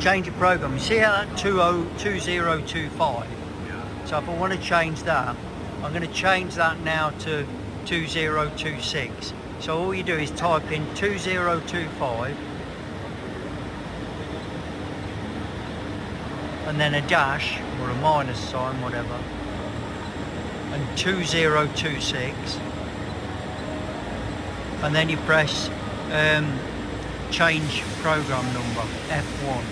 change a program. You see how that 2025? Yeah. So if I want to change that, I'm going to change that now to 2026. So all you do is type in 2025 and then a dash or a minus sign, whatever, and 2026, and then you press change program number, F1.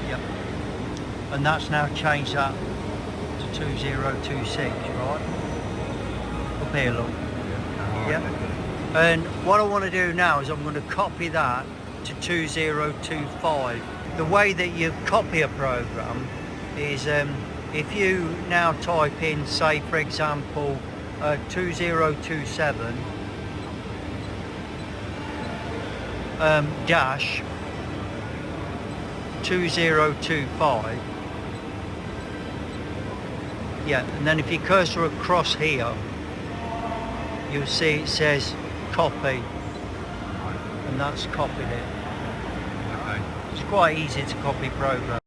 Yep. And that's now changed that to 2026, right? Up here, look. Yep. And what I want to do now is I'm going to copy that to 2025. The way that you copy a program is if you now type in, say for example, 2027 dash 2025, yeah, and then if you cursor across here, you'll see it says copy, and that's copied it. Okay. It's quite easy to copy programs.